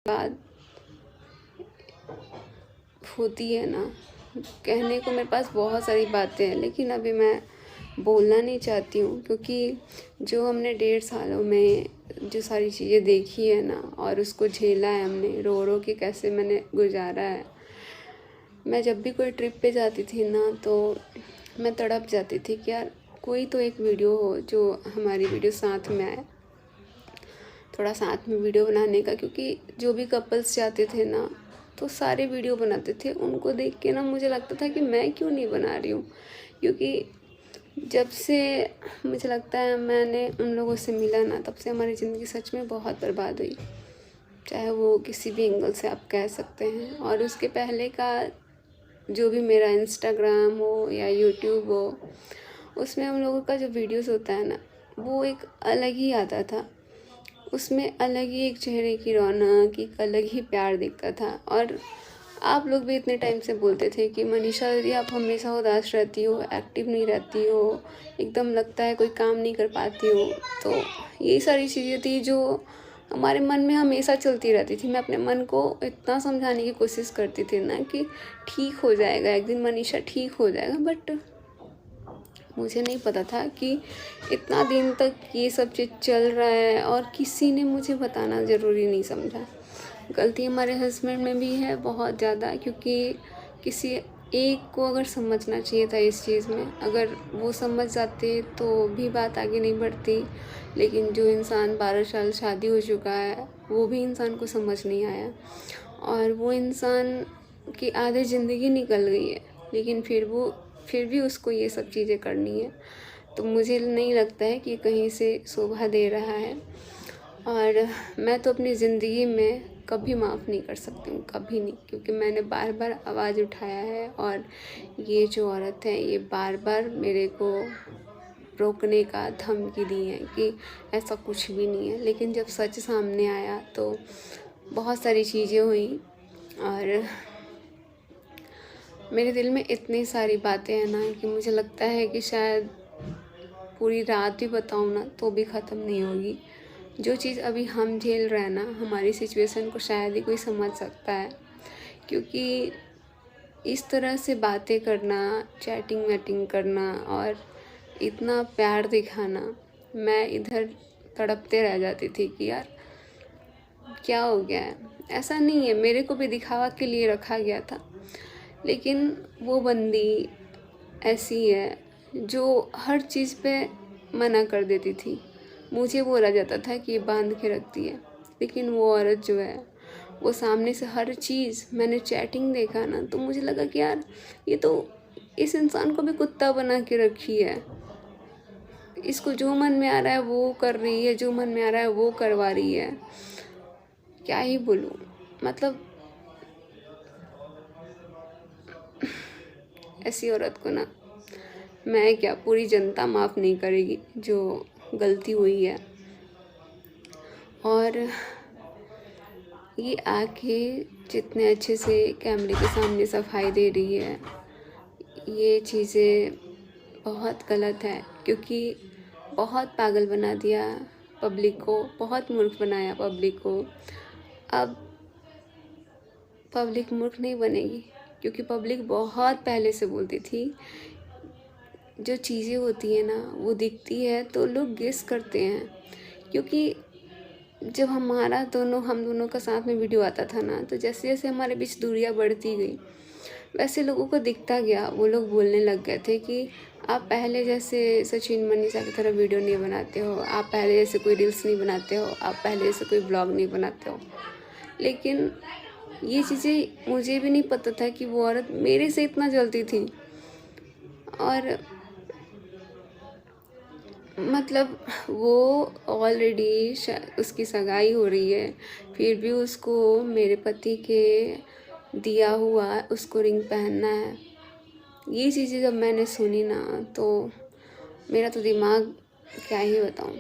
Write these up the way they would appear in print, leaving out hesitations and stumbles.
बात होती है ना, कहने को मेरे पास बहुत सारी बातें हैं, लेकिन अभी मैं बोलना नहीं चाहती हूँ, क्योंकि जो हमने 1.5 सालों में जो सारी चीज़ें देखी है ना, और उसको झेला है हमने, रो रो के कैसे मैंने गुजारा है। मैं जब भी कोई ट्रिप पे जाती थी ना, तो मैं तड़प जाती थी कि यार कोई तो एक वीडियो हो जो हमारी वीडियो साथ में आए, थोड़ा साथ में वीडियो बनाने का। क्योंकि जो भी कपल्स जाते थे ना, तो सारे वीडियो बनाते थे। उनको देख के ना मुझे लगता था कि मैं क्यों नहीं बना रही हूँ, क्योंकि जब से मुझे लगता है मैंने उन लोगों से मिला ना, तब से हमारी ज़िंदगी सच में बहुत बर्बाद हुई, चाहे वो किसी भी एंगल से आप कह सकते हैं। और उसके पहले का जो भी मेरा इंस्टाग्राम हो या यूट्यूब हो, उसमें हम लोगों का जो वीडियोस होता है ना, वो एक अलग ही आता था। उसमें अलग ही एक चेहरे की रौनक, एक अलग ही प्यार दिखता था। और आप लोग भी इतने टाइम से बोलते थे कि मनीषा दीदी आप हमेशा उदास रहती हो, एक्टिव नहीं रहती हो, एकदम लगता है कोई काम नहीं कर पाती हो। तो यही सारी चीज़ें थी जो हमारे मन में हमेशा चलती रहती थी। मैं अपने मन को इतना समझाने की कोशिश करती थी ना कि ठीक हो जाएगा, एक दिन मनीषा ठीक हो जाएगा, बट मुझे नहीं पता था कि इतना दिन तक ये सब चीज़ चल रहा है, और किसी ने मुझे बताना ज़रूरी नहीं समझा। गलती हमारे हस्बैंड में भी है बहुत ज़्यादा, क्योंकि किसी एक को अगर समझना चाहिए था इस चीज़ में, अगर वो समझ जाते तो भी बात आगे नहीं बढ़ती। लेकिन जो इंसान 12 साल शादी हो चुका है, वो भी इंसान को समझ नहीं आया, और वो इंसान की आधी ज़िंदगी निकल गई है, लेकिन फिर भी उसको ये सब चीज़ें करनी है। तो मुझे नहीं लगता है कि कहीं से शोभा दे रहा है। और मैं तो अपनी ज़िंदगी में कभी माफ़ नहीं कर सकती हूँ, कभी नहीं, क्योंकि मैंने बार बार आवाज़ उठाया है, और ये जो औरत है ये बार बार मेरे को रोकने का धमकी दी है कि ऐसा कुछ भी नहीं है। लेकिन जब सच सामने आया तो बहुत सारी चीज़ें हुई, और मेरे दिल में इतनी सारी बातें हैं ना कि मुझे लगता है कि शायद पूरी रात भी बताऊँ ना तो भी ख़त्म नहीं होगी। जो चीज़ अभी हम झेल रहे हैं ना, हमारी सिचुएशन को शायद ही कोई समझ सकता है, क्योंकि इस तरह से बातें करना, चैटिंग वैटिंग करना और इतना प्यार दिखाना, मैं इधर तड़पते रह जाती थी कि यार क्या हो गया है। ऐसा नहीं है, मेरे को भी दिखावा के लिए रखा गया था, लेकिन वो बंदी ऐसी है जो हर चीज़ पे मना कर देती थी। मुझे बोला जाता था कि ये बांध के रखती है, लेकिन वो औरत जो है वो सामने से हर चीज़, मैंने चैटिंग देखा ना तो मुझे लगा कि यार ये तो इस इंसान को भी कुत्ता बना के रखी है। इसको जो मन में आ रहा है वो कर रही है, जो मन में आ रहा है वो करवा रही है। क्या ही बोलूँ, मतलब ऐसी औरत को ना मैं क्या, पूरी जनता माफ़ नहीं करेगी जो गलती हुई है। और ये आके जितने अच्छे से कैमरे के सामने सफाई दे रही है, ये चीज़ें बहुत गलत है, क्योंकि बहुत पागल बना दिया पब्लिक को, बहुत मूर्ख बनाया पब्लिक को। अब पब्लिक मूर्ख नहीं बनेगी, क्योंकि पब्लिक बहुत पहले से बोलती थी। जो चीज़ें होती है ना वो दिखती है तो लोग गेस करते हैं, क्योंकि जब हम दोनों का साथ में वीडियो आता था ना, तो जैसे जैसे हमारे बीच दूरियां बढ़ती गई, वैसे लोगों को दिखता गया। वो लोग बोलने लग गए थे कि आप पहले जैसे सचिन मनीषा की तरह वीडियो नहीं बनाते हो, आप पहले जैसे कोई रील्स नहीं बनाते हो, आप पहले जैसे कोई ब्लॉग नहीं बनाते हो। लेकिन ये चीज़ें मुझे भी नहीं पता था कि वो औरत मेरे से इतना जलती थी। और मतलब वो ऑलरेडी उसकी सगाई हो रही है, फिर भी उसको मेरे पति के दिया हुआ उसको रिंग पहनना है। ये चीज़ें जब मैंने सुनी ना तो मेरा तो दिमाग, क्या ही बताऊँ।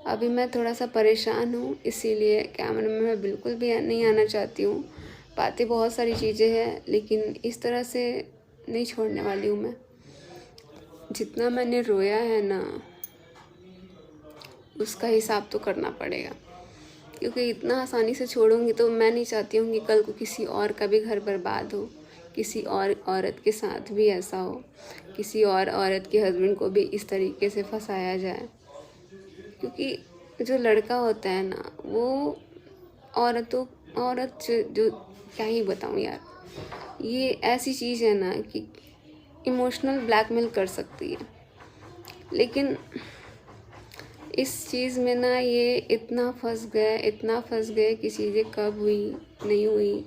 अभी मैं थोड़ा सा परेशान हूँ, इसीलिए कैमरे में मैं बिल्कुल भी नहीं आना चाहती हूँ। बातें बहुत सारी चीज़ें हैं, लेकिन इस तरह से नहीं छोड़ने वाली हूँ मैं। जितना मैंने रोया है ना, उसका हिसाब तो करना पड़ेगा। क्योंकि इतना आसानी से छोड़ूंगी तो मैं नहीं चाहती हूँ कि कल को किसी और का भी घर बर्बाद हो, किसी और औरत के साथ भी ऐसा हो, किसी और औरत के हस्बैंड को भी इस तरीके से फंसाया जाए। क्योंकि जो लड़का होता है ना, वो औरत जो क्या ही बताऊँ यार, ये ऐसी चीज़ है ना कि इमोशनल ब्लैकमेल कर सकती है। लेकिन इस चीज़ में ना ये इतना फंस गए कि चीज़ें कब हुई नहीं हुई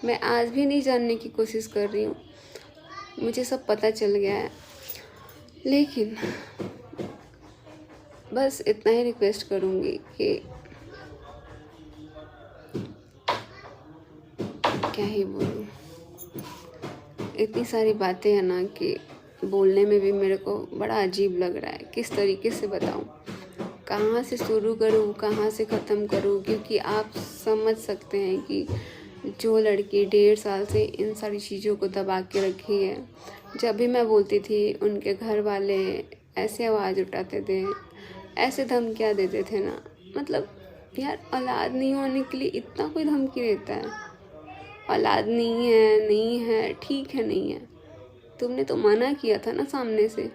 मैं आज भी नहीं जानने की कोशिश कर रही हूँ। मुझे सब पता चल गया है, लेकिन बस इतना ही रिक्वेस्ट करूँगी कि क्या ही बोलूँ, इतनी सारी बातें हैं ना कि बोलने में भी मेरे को बड़ा अजीब लग रहा है। किस तरीके से बताऊँ, कहाँ से शुरू करूँ, कहाँ से ख़त्म करूँ। क्योंकि आप समझ सकते हैं कि जो लड़की 1.5 साल से इन सारी चीज़ों को दबा के रखी है, जब भी मैं बोलती थी उनके घर वाले ऐसे आवाज़ उठाते थे, ऐसे धमकियाँ देते थे ना। मतलब यार, औलाद नहीं होने के लिए इतना कोई धमकी देता है? औलाद नहीं है, ठीक है नहीं है, तुमने तो मना किया था ना सामने से।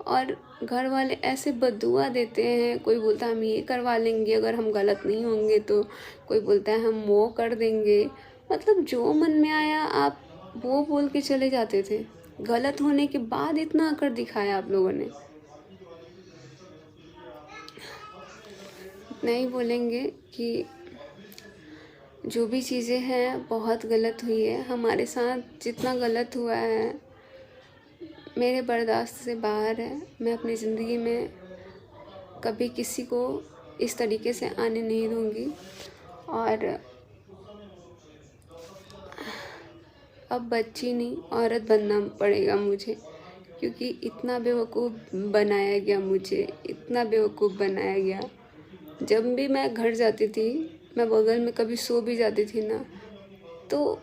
और घर वाले ऐसे बद्दुआ देते हैं, कोई बोलता है हम ये करवा लेंगे अगर हम गलत नहीं होंगे तो, कोई बोलता है हम वो कर देंगे। मतलब जो मन में आया आप वो बोल के चले जाते थे। गलत होने के बाद इतना आकर दिखाया आप लोगों ने। नहीं बोलेंगे कि जो भी चीज़ें हैं बहुत गलत हुई है हमारे साथ। जितना गलत हुआ है मेरे बर्दाश्त से बाहर है। मैं अपनी ज़िंदगी में कभी किसी को इस तरीके से आने नहीं दूँगी। और अब बच्ची नहीं, औरत बनना पड़ेगा मुझे, क्योंकि इतना बेवकूफ़ बनाया गया मुझे, इतना बेवकूफ़ बनाया गया। जब भी मैं घर जाती थी, मैं बगल में कभी सो भी जाती थी ना, तो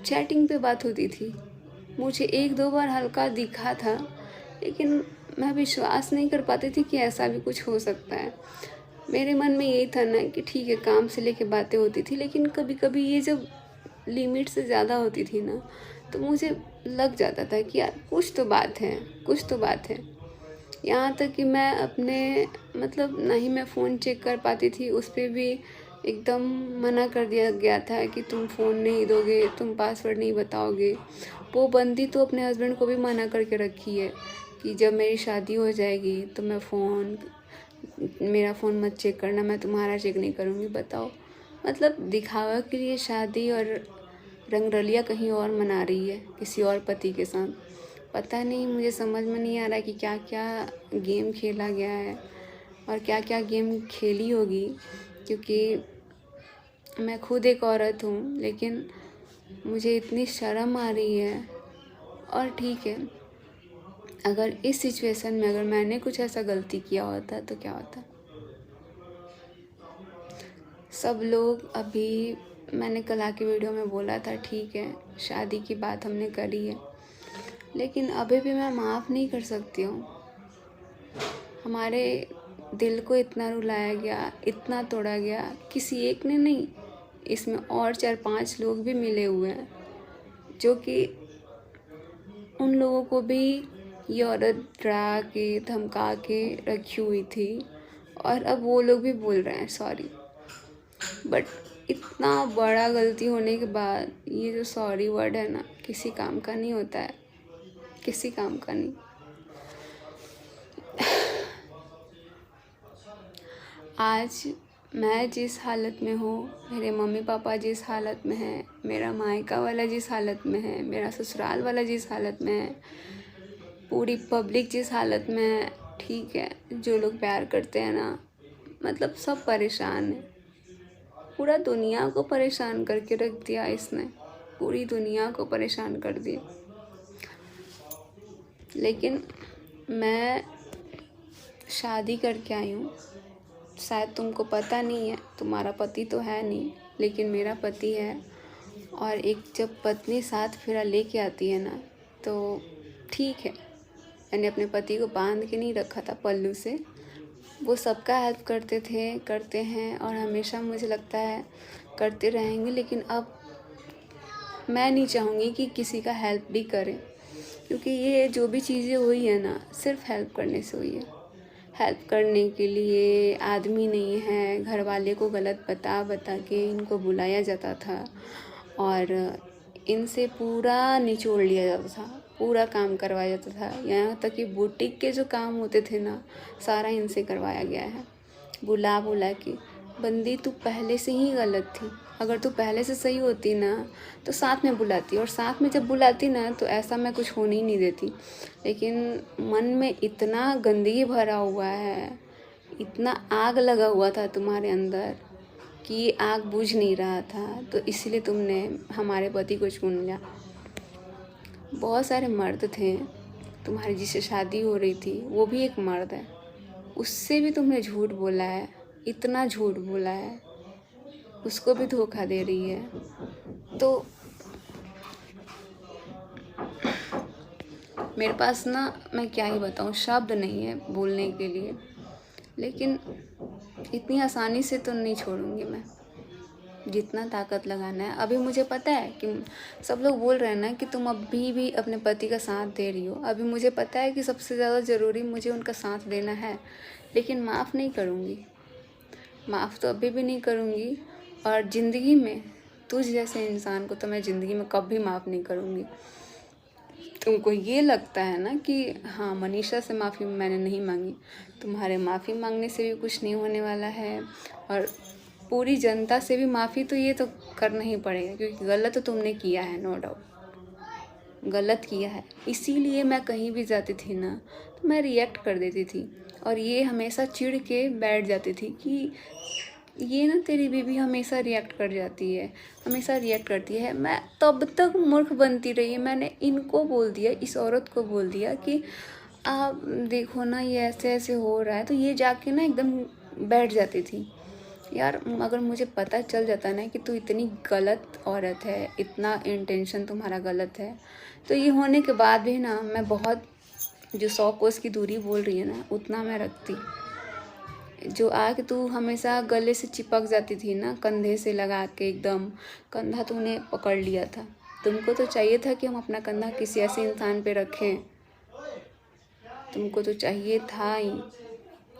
चैटिंग पे बात होती थी। मुझे 1-2 बार हल्का दिखा था, लेकिन मैं विश्वास नहीं कर पाती थी कि ऐसा भी कुछ हो सकता है। मेरे मन में यही था ना कि ठीक है, काम से लेके बातें होती थी, लेकिन कभी कभी ये जब लिमिट से ज़्यादा होती थी ना, तो मुझे लग जाता था कि यार कुछ तो बात है, कुछ तो बात है। यहाँ तक कि मैं अपने मतलब ना ही मैं फ़ोन चेक कर पाती थी, उस पर भी एकदम मना कर दिया गया था कि तुम फ़ोन नहीं दोगे, तुम पासवर्ड नहीं बताओगे। वो बंदी तो अपने हस्बैंड को भी मना करके रखी है कि जब मेरी शादी हो जाएगी तो मेरा फ़ोन मत चेक करना, मैं तुम्हारा चेक नहीं करूँगी। बताओ, मतलब दिखावा के लिए शादी और रंगरलिया कहीं और मना रही है किसी और पति के साथ। पता नहीं, मुझे समझ में नहीं आ रहा कि क्या क्या गेम खेला गया है और क्या क्या गेम खेली होगी। क्योंकि मैं खुद एक औरत हूँ, लेकिन मुझे इतनी शर्म आ रही है। और ठीक है, अगर इस सिचुएशन में अगर मैंने कुछ ऐसा गलती किया होता तो क्या होता। सब लोग अभी, मैंने कल आके वीडियो में बोला था ठीक है शादी की बात हमने करी है, लेकिन अभी भी मैं माफ़ नहीं कर सकती हूँ। हमारे दिल को इतना रुलाया गया, इतना तोड़ा गया, किसी एक ने नहीं, इसमें और 4-5 लोग भी मिले हुए हैं, जो कि उन लोगों को भी ये औरत डरा के धमका के रखी हुई थी। और अब वो लोग भी बोल रहे हैं सॉरी। बट इतना बड़ा गलती होने के बाद ये जो सॉरी वर्ड है ना, किसी काम का नहीं होता है, किसी काम का नहीं। आज मैं जिस हालत में हूँ, मेरे मम्मी पापा जिस हालत में हैं, मेरा मायका वाला जिस हालत में है, मेरा ससुराल वाला जिस हालत में है, पूरी पब्लिक जिस हालत में है, ठीक है, जो लोग प्यार करते हैं ना, मतलब सब परेशान है। पूरा दुनिया को परेशान करके रख दिया इसने, पूरी दुनिया को परेशान कर दिया। लेकिन मैं शादी करके आई हूँ, शायद तुमको पता नहीं है, तुम्हारा पति तो है नहीं, लेकिन मेरा पति है। और एक जब पत्नी साथ फेरा लेके आती है ना, तो ठीक है, मैंने अपने पति को बांध के नहीं रखा था पल्लू से, वो सबका हेल्प करते थे, करते हैं और हमेशा मुझे लगता है करते रहेंगे। लेकिन अब मैं नहीं चाहूँगी कि किसी का हेल्प भी करें, क्योंकि ये जो भी चीज़ें हुई है ना, सिर्फ हेल्प करने से हुई है। हेल्प करने के लिए आदमी नहीं है, घर वाले को गलत बता बता के इनको बुलाया जाता था और इनसे पूरा निचोड़ लिया जाता था, पूरा काम करवाया जाता था। यहाँ तक कि बुटीक के जो काम होते थे ना, सारा इनसे करवाया गया है, बुला बुला के। बंदी तू पहले से ही गलत थी, अगर तू पहले से सही होती ना तो साथ में बुलाती, और साथ में जब बुलाती ना तो ऐसा मैं कुछ होने ही नहीं देती। लेकिन मन में इतना गंदगी भरा हुआ है, इतना आग लगा हुआ था तुम्हारे अंदर कि आग बुझ नहीं रहा था, तो इसलिए तुमने हमारे पति को चुन लिया। बहुत सारे मर्द थे, तुम्हारी जिससे शादी हो रही थी वो भी एक मर्द है, उससे भी तुमने झूठ बोला है, इतना झूठ बोला है, उसको भी धोखा दे रही है। तो मेरे पास ना, मैं क्या ही बताऊँ, शब्द नहीं है बोलने के लिए। लेकिन इतनी आसानी से तो नहीं छोड़ूंगी मैं, जितना ताकत लगाना है। अभी मुझे पता है कि सब लोग बोल रहे हैं ना कि तुम अभी भी अपने पति का साथ दे रही हो। अभी मुझे पता है कि सबसे ज़्यादा ज़रूरी मुझे उनका साथ देना है, लेकिन माफ़ नहीं करूँगी, माफ़ तो अभी भी नहीं करूँगी। और ज़िंदगी में तुझ जैसे इंसान को तो मैं ज़िंदगी में कभी माफ़ नहीं करूँगी। तुमको ये लगता है ना कि हाँ, मनीषा से माफ़ी मैंने नहीं मांगी, तुम्हारे माफ़ी मांगने से भी कुछ नहीं होने वाला है, और पूरी जनता से भी माफ़ी तो ये तो करना ही पड़ेगा, क्योंकि गलत तो तुमने किया है, नो डाउट गलत किया है। इसीलिए मैं कहीं भी जाती थी ना तो मैं रिएक्ट कर देती थी, और ये हमेशा चिढ़ के बैठ जाती थी कि ये ना तेरी बीवी हमेशा रिएक्ट कर जाती है, हमेशा रिएक्ट करती है। मैं तब तक मूर्ख बनती रही। मैंने इनको बोल दिया, इस औरत को बोल दिया कि आप देखो ना ये ऐसे ऐसे हो रहा है, तो ये जाके ना एकदम बैठ जाती थी। यार अगर मुझे पता चल जाता ना कि तू इतनी गलत औरत है, इतना इंटेंशन तुम्हारा गलत है, तो ये होने के बाद भी ना मैं बहुत, जो 100 कोस की दूरी बोल रही है ना, उतना मैं रखती। जो आके तू हमेशा गले से चिपक जाती थी ना, कंधे से लगा के एकदम, कंधा तूने पकड़ लिया था। तुमको तो चाहिए था कि हम अपना कंधा किसी ऐसे इंसान पे रखें, तुमको तो चाहिए था ही।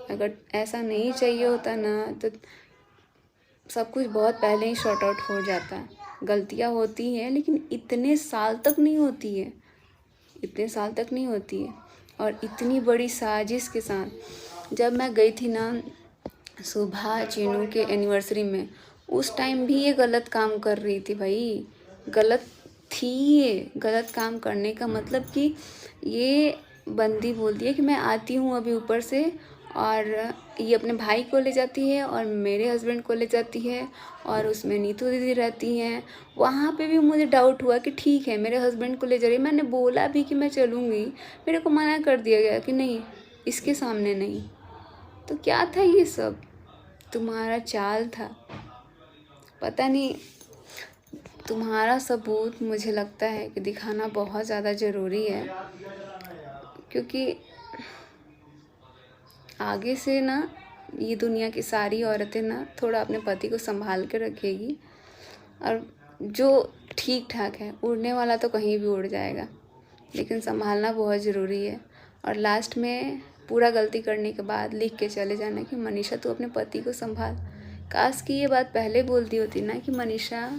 अगर ऐसा नहीं चाहिए होता ना तो सब कुछ बहुत पहले ही शॉर्ट आउट हो जाता। गलतियाँ होती हैं लेकिन इतने साल तक नहीं होती है, इतने साल तक नहीं होती है। और इतनी बड़ी साजिश के साथ जब मैं गई थी ना सुबह चीनू के एनिवर्सरी में, उस टाइम भी ये गलत काम कर रही थी भाई, गलत थी ये। गलत काम करने का मतलब कि ये बंदी बोलती है कि मैं आती हूँ अभी ऊपर से, और ये अपने भाई को ले जाती है और मेरे हस्बैंड को ले जाती है, और उसमें नीतू दीदी रहती हैं। वहाँ पे भी मुझे डाउट हुआ कि ठीक है मेरे हस्बैंड को ले जा रही है, मैंने बोला भी कि मैं चलूँगी, मेरे को मना कर दिया गया कि नहीं, इसके सामने नहीं। तो क्या था ये सब, तुम्हारा चाल था, पता नहीं। तुम्हारा सबूत मुझे लगता है कि दिखाना बहुत ज़्यादा ज़रूरी है, क्योंकि आगे से ना ये दुनिया की सारी औरतें ना थोड़ा अपने पति को संभाल के रखेगी, और जो ठीक ठाक है, उड़ने वाला तो कहीं भी उड़ जाएगा, लेकिन संभालना बहुत ज़रूरी है। और लास्ट में पूरा गलती करने के बाद लिख के चले जाना कि मनीषा तू अपने पति को संभाल। काश कि ये बात पहले बोलती होती ना कि मनीषा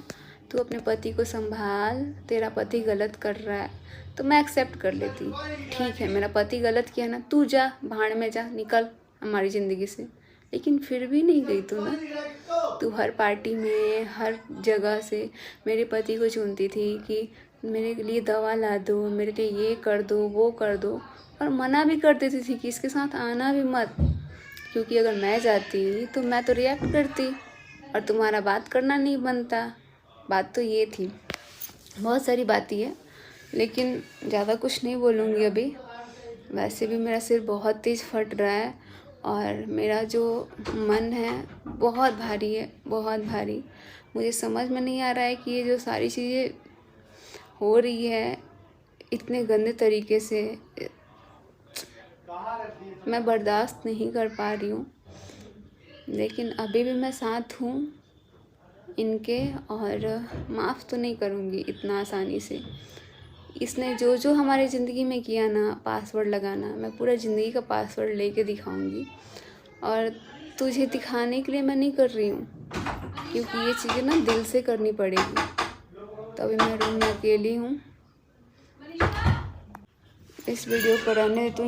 तू अपने पति को संभाल, तेरा पति गलत कर रहा है, तो मैं एक्सेप्ट कर लेती। ठीक है मेरा पति गलत किया ना, तू जा भाड़ में जा, निकल हमारी ज़िंदगी से। लेकिन फिर भी नहीं गई तू ना, तू हर पार्टी में हर जगह से मेरे पति को चुनती थी कि मेरे लिए दवा ला दो, मेरे लिए ये कर दो वो कर दो, और मना भी कर देती थी कि इसके साथ आना भी मत, क्योंकि अगर मैं जाती तो मैं तो रिएक्ट करती और तुम्हारा बात करना नहीं बनता। बात तो ये थी, बहुत सारी बातें हैं, लेकिन ज़्यादा कुछ नहीं बोलूँगी अभी। वैसे भी मेरा सिर बहुत तेज़ फट रहा है और मेरा जो मन है बहुत भारी है, बहुत भारी। मुझे समझ में नहीं आ रहा है कि ये जो सारी चीज़ें हो रही है इतने गंदे तरीके से, मैं बर्दाश्त नहीं कर पा रही हूँ, लेकिन अभी भी मैं साथ हूँ इनके, और माफ़ तो नहीं करूँगी इतना आसानी से। इसने जो जो हमारी ज़िंदगी में किया ना, पासवर्ड लगाना, मैं पूरा ज़िंदगी का पासवर्ड लेके दिखाऊंगी। और तुझे दिखाने के लिए मैं नहीं कर रही हूँ, क्योंकि ये चीज़ें ना दिल से करनी पड़ेगी। तो अभी मैं रूम में अकेली हूँ। इस वीडियो को रहने दे तू।